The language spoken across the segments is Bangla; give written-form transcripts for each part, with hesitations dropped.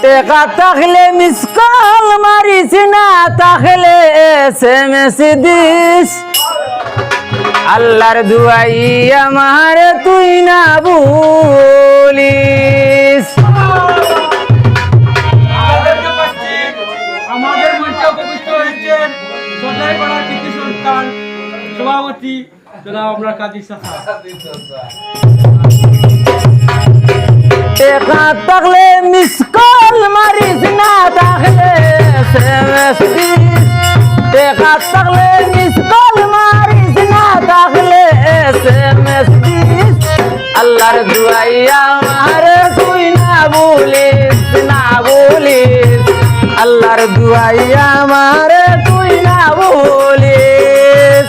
টেকা থাকলে মিস কল মারিস না থাকলে SMS দিস আল্লাহর দুয়াই আমার তুই না ভুলিস। আমাদের মঞ্চে উপবিষ্ট হয়েছেন সদাইপাড়া কৃতি সন্তান সভাপতি জনাব আপনার কাজী চাচা। টেকা থাকলে মিস কল মারিস না থাকলে SMS দিস টেকা থাকলে মিস কল মারিস না থাকলে SMS দিস আল্লাহর দুয়াই আমার তুই না ভুলিস না ভুলিস আল্লাহর দুয়াই আমার তুই না ভুলিস।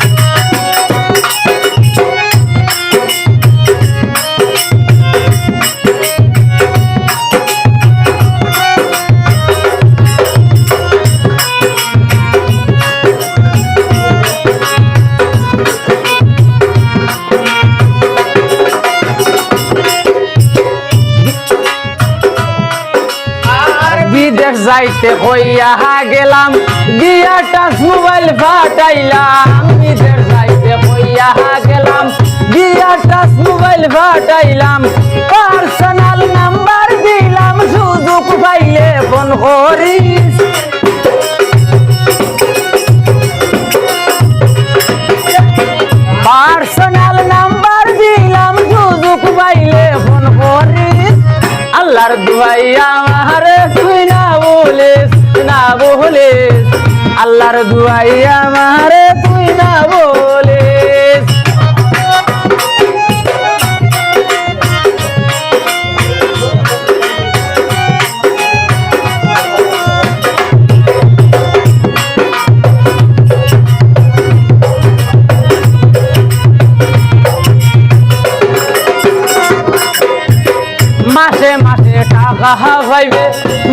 বিদেশ যাইতে হইয়া গেলাম দিয়া টাচ মোবাইল ফাটাইলাম বিদেশ যাইতে হইয়া গেলাম দিয়া টাচ মোবাইল ফাটাইলাম পার্সোনাল নাম্বার দিলাম সুযোগ পাইলে ফোন করিস পার্সোনাল নাম্বার দিলাম সুযোগ পাইলে ফোন করিস আল্লাহর দুয়াই আমার তুই না বলিস না বলিস আল্লাহর দুয়াই আমার তুই না বলিস। মাসে মাসে টাকা পাইবে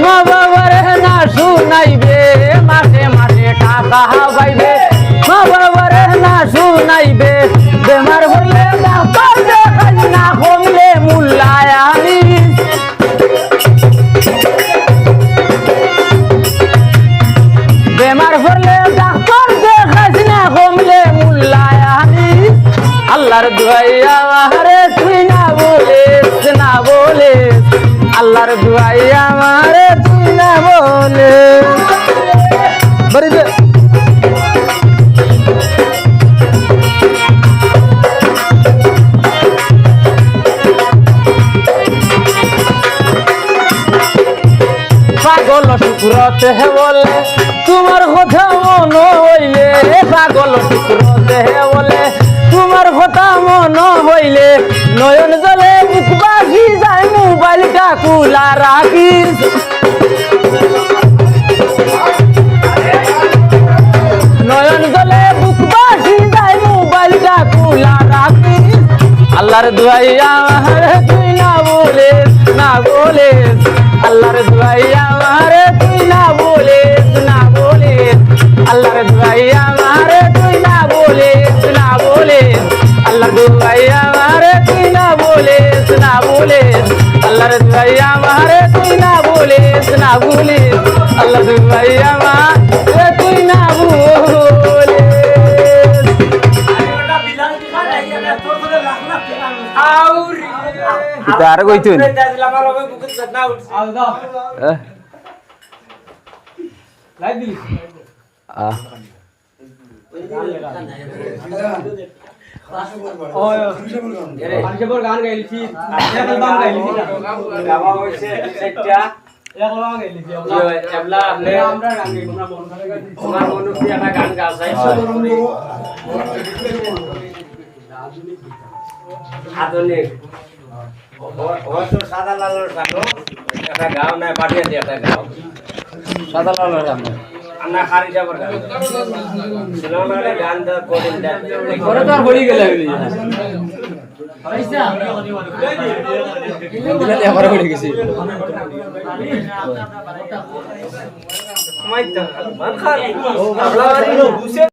মা বাবার না শুনাইবে মাসে মাসে টাকা পাইবে মা বাবার না শুনাইবে বেমার হলে ডাক্তার দেখাই না কমলে মূল্যায় আনিস বেমার হলে ডাক্তার দেখাইস না কমলে মূল্যায় আনিস আল্লাহর দুয়াই আমারে তুই না বলিস না বলিস আল্লাহর দুয়াই আমারে তুই না বলিস। বলি দে পাগল শুক্রতে বলে তোমার কথা মন হইলে পাগল শুক্রতে বলে তোমার কথা মন হইলে নয়ন জলে বুক বাসি যায় মোবাইলটা খোলা রাখিস নয়ন জলে বুক বাসি যায় মোবাইলটা খোলা রাখিস আল্লাহর দুয়াই আমার তুই না বলিস না বলিস আল্লাহর দুয়াই আমার তুই না বলিস না বলিস আল্লাহর দুয়াই আমার তুই না বলিস না বলিস আল্লাহর দুয়াই আমার তুই না বলিস না বলিস আল্লাহর দুয়াই আমার তুই না বলিস না বলিস আল্লাহর দুয়াই আমার তুই না বলিস। আর কইতুন লাইভ দিলি গান গাইছি অ্যালবাম গাইছি গাওয়া হইছে সেটটা একলা গাইছি এবলা আপনি আমরা গান গাই তোমরা মন করে গাই তোমার মন কি একটা গান গাও চাইছো আধুনিক ও তো সাদা লালের গানো একটা গাও না পাঠিয়ে দে একটা গাও সাদা লালের গান আমরা খালি যাবার গান সিনেমার গান দা কোডিং দা করে তো আর বলি গেলে পয়সা দিলে এবারে বলি গেছি মাইতা মান খালি ও বাবলা